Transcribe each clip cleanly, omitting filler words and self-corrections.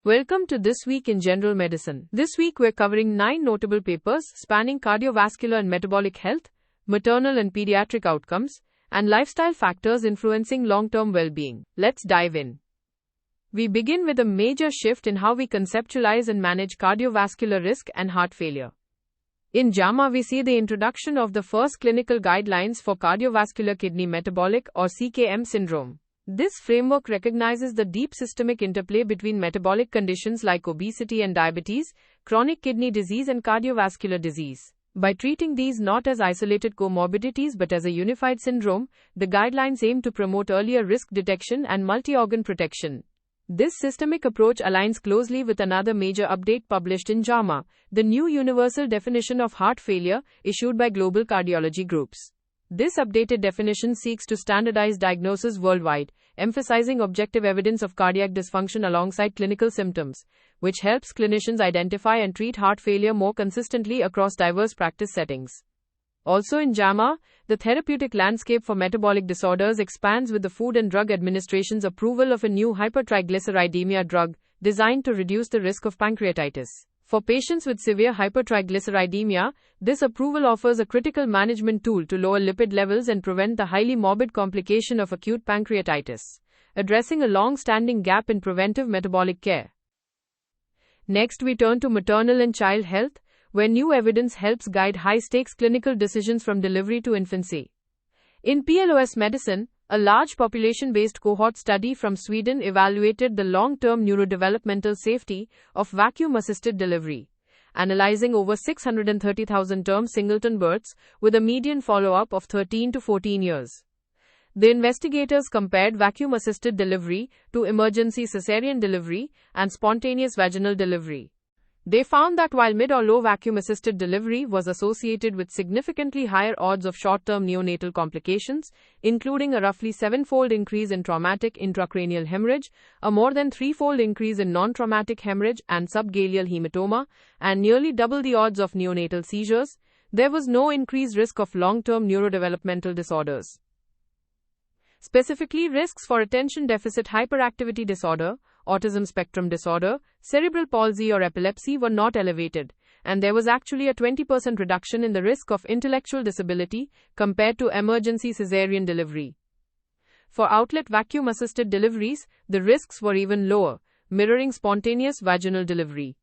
Welcome to This Week in General Medicine. This week we're covering 9 notable papers spanning cardiovascular and metabolic health, maternal and pediatric outcomes, and lifestyle factors influencing long-term well-being. Let's dive in. We begin with a major shift in how we conceptualize and manage cardiovascular risk and heart failure. In JAMA, we see the introduction of the first clinical guidelines for cardiovascular kidney metabolic or CKM syndrome. This framework recognizes the deep systemic interplay between metabolic conditions like obesity and diabetes, chronic kidney disease and cardiovascular disease. By treating these not as isolated comorbidities but as a unified syndrome, the guidelines aim to promote earlier risk detection and multi-organ protection. This systemic approach aligns closely with another major update published in JAMA, the new Universal Definition of Heart Failure, issued by global cardiology groups. This updated definition seeks to standardize diagnosis worldwide, emphasizing objective evidence of cardiac dysfunction alongside clinical symptoms, which helps clinicians identify and treat heart failure more consistently across diverse practice settings. Also in JAMA, the therapeutic landscape for metabolic disorders expands with the Food and Drug Administration's approval of a new hypertriglyceridemia drug designed to reduce the risk of pancreatitis. For patients with severe hypertriglyceridemia, this approval offers a critical management tool to lower lipid levels and prevent the highly morbid complication of acute pancreatitis, addressing a long-standing gap in preventive metabolic care. Next, we turn to maternal and child health, where new evidence helps guide high-stakes clinical decisions from delivery to infancy. In PLoS medicine, a large population-based cohort study from Sweden evaluated the long-term neurodevelopmental safety of vacuum-assisted delivery, analyzing over 630,000 term singleton births with a median follow-up of 13 to 14 years. The investigators compared vacuum-assisted delivery to emergency cesarean delivery and spontaneous vaginal delivery. They found that while mid or low vacuum-assisted delivery was associated with significantly higher odds of short-term neonatal complications, including a roughly 7-fold increase in traumatic intracranial hemorrhage, a more than 3-fold increase in non-traumatic hemorrhage and subgaleal hematoma, and nearly double the odds of neonatal seizures, there was no increased risk of long-term neurodevelopmental disorders. Specifically, risks for attention deficit hyperactivity disorder, autism spectrum disorder, cerebral palsy or epilepsy were not elevated, and there was actually a 20% reduction in the risk of intellectual disability compared to emergency cesarean delivery. For outlet vacuum-assisted deliveries, the risks were even lower, mirroring spontaneous vaginal delivery.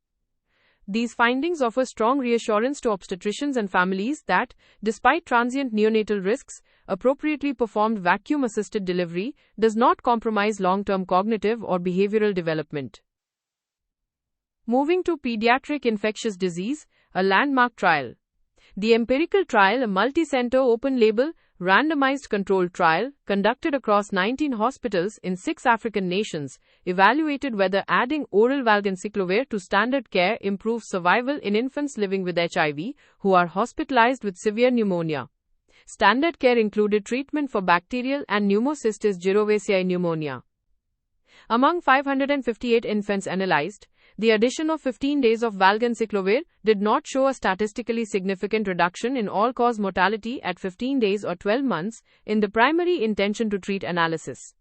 These findings offer strong reassurance to obstetricians and families that, despite transient neonatal risks, appropriately performed vacuum-assisted delivery does not compromise long-term cognitive or behavioral development. Moving to pediatric infectious disease, a landmark trial. The empirical trial, a multi-center open-label, randomized controlled trial, conducted across 19 hospitals in 6 African nations, evaluated whether adding oral valganciclovir to standard care improves survival in infants living with HIV who are hospitalized with severe pneumonia. Standard care included treatment for bacterial and pneumocystis jirovecii pneumonia. Among 558 infants analyzed, the addition of 15 days of valganciclovir did not show a statistically significant reduction in all-cause mortality at 15 days or 12 months in the primary intention to treat analysis.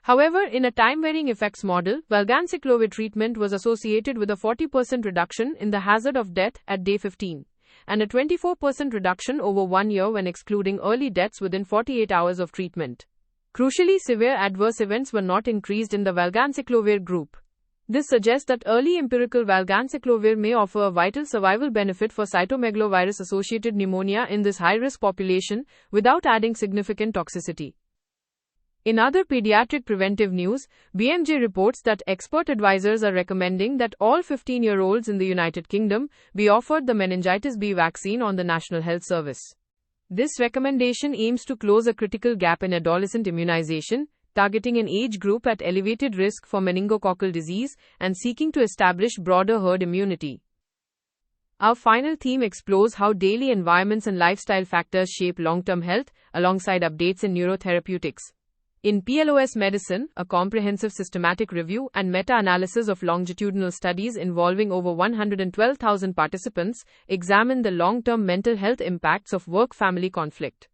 However, in a time-varying effects model, valganciclovir treatment was associated with a 40% reduction in the hazard of death at day 15, and a 24% reduction over 1 year when excluding early deaths within 48 hours of treatment. Crucially, severe adverse events were not increased in the valganciclovir group. This suggests that early empirical valganciclovir may offer a vital survival benefit for cytomegalovirus-associated pneumonia in this high-risk population without adding significant toxicity. In other pediatric preventive news, BMJ reports that expert advisors are recommending that all 15-year-olds in the United Kingdom be offered the meningitis B vaccine on the National Health Service. This recommendation aims to close a critical gap in adolescent immunization, targeting an age group at elevated risk for meningococcal disease and seeking to establish broader herd immunity. Our final theme explores how daily environments and lifestyle factors shape long-term health, alongside updates in neurotherapeutics. In PLoS medicine, a comprehensive systematic review and meta-analysis of longitudinal studies involving over 112,000 participants examined the long-term mental health impacts of work-family conflict.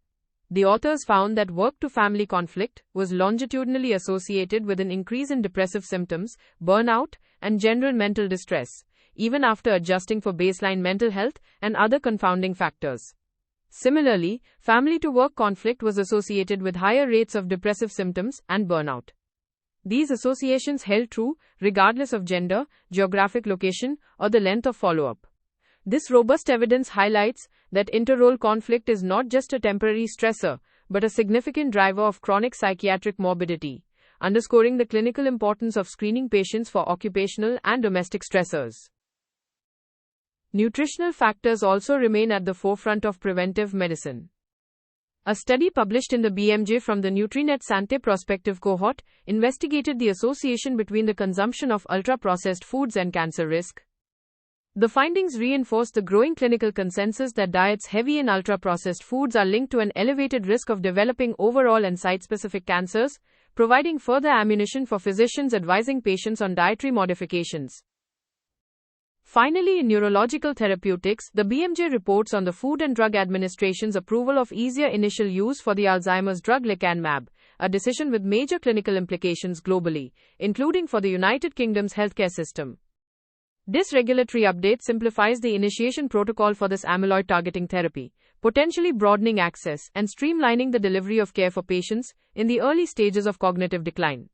The authors found that work-to-family conflict was longitudinally associated with an increase in depressive symptoms, burnout, and general mental distress, even after adjusting for baseline mental health and other confounding factors. Similarly, family-to-work conflict was associated with higher rates of depressive symptoms and burnout. These associations held true regardless of gender, geographic location, or the length of follow-up. This robust evidence highlights that inter-role conflict is not just a temporary stressor, but a significant driver of chronic psychiatric morbidity, underscoring the clinical importance of screening patients for occupational and domestic stressors. Nutritional factors also remain at the forefront of preventive medicine. A study published in the BMJ from the Nutrinet Santé prospective cohort investigated the association between the consumption of ultra-processed foods and cancer risk. The findings reinforce the growing clinical consensus that diets heavy in ultra-processed foods are linked to an elevated risk of developing overall and site-specific cancers, providing further ammunition for physicians advising patients on dietary modifications. Finally, in neurological therapeutics, the BMJ reports on the Food and Drug Administration's approval of easier initial use for the Alzheimer's drug lecanemab, a decision with major clinical implications globally, including for the United Kingdom's healthcare system. This regulatory update simplifies the initiation protocol for this amyloid targeting therapy, potentially broadening access and streamlining the delivery of care for patients in the early stages of cognitive decline.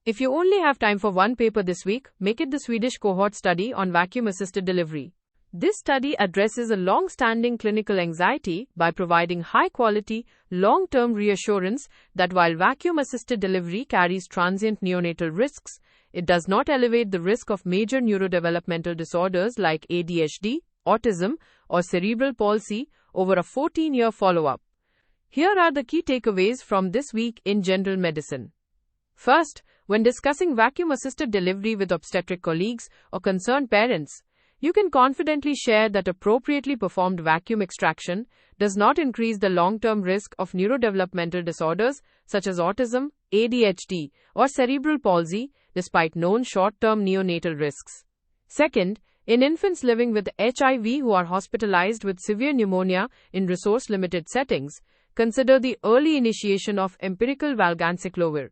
If you only have time for one paper this week, make it the Swedish cohort study on vacuum-assisted delivery. This study addresses a long-standing clinical anxiety by providing high-quality, long-term reassurance that while vacuum-assisted delivery carries transient neonatal risks, it does not elevate the risk of major neurodevelopmental disorders like ADHD, autism, or cerebral palsy over a 14-year follow-up. Here are the key takeaways from this week in general medicine. First, when discussing vacuum-assisted delivery with obstetric colleagues or concerned parents, you can confidently share that appropriately performed vacuum extraction does not increase the long-term risk of neurodevelopmental disorders such as autism, ADHD, or cerebral palsy, despite known short-term neonatal risks. Second, in infants living with HIV who are hospitalized with severe pneumonia in resource-limited settings, consider the early initiation of empirical valganciclovir.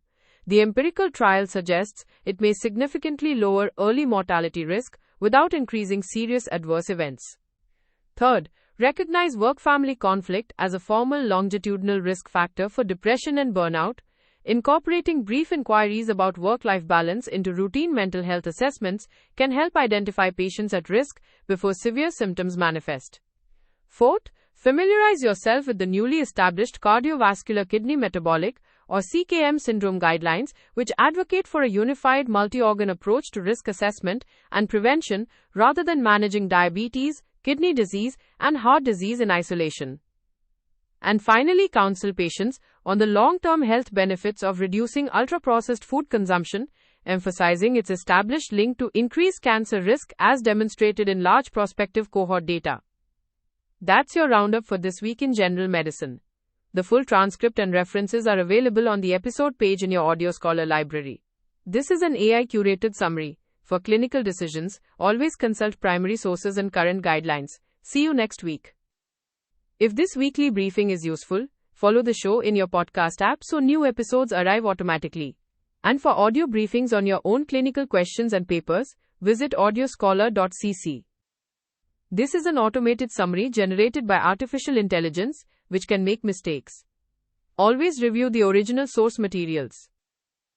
The empirical trial suggests it may significantly lower early mortality risk without increasing serious adverse events. Third, recognize work-family conflict as a formal longitudinal risk factor for depression and burnout. Incorporating brief inquiries about work-life balance into routine mental health assessments can help identify patients at risk before severe symptoms manifest. Fourth, familiarize yourself with the newly established cardiovascular kidney metabolic or CKM syndrome guidelines, which advocate for a unified multi-organ approach to risk assessment and prevention rather than managing diabetes, kidney disease, and heart disease in isolation. And finally, counsel patients on the long-term health benefits of reducing ultra-processed food consumption, emphasizing its established link to increased cancer risk as demonstrated in large prospective cohort data. That's your roundup for this week in general medicine. The full transcript and references are available on the episode page in your Audio Scholar library. This is an AI-curated summary. For clinical decisions, always consult primary sources and current guidelines. See you next week. If this weekly briefing is useful, follow the show in your podcast app so new episodes arrive automatically. And for audio briefings on your own clinical questions and papers, visit audioscholar.cc. This is an automated summary generated by artificial intelligence, which can make mistakes. Always review the original source materials.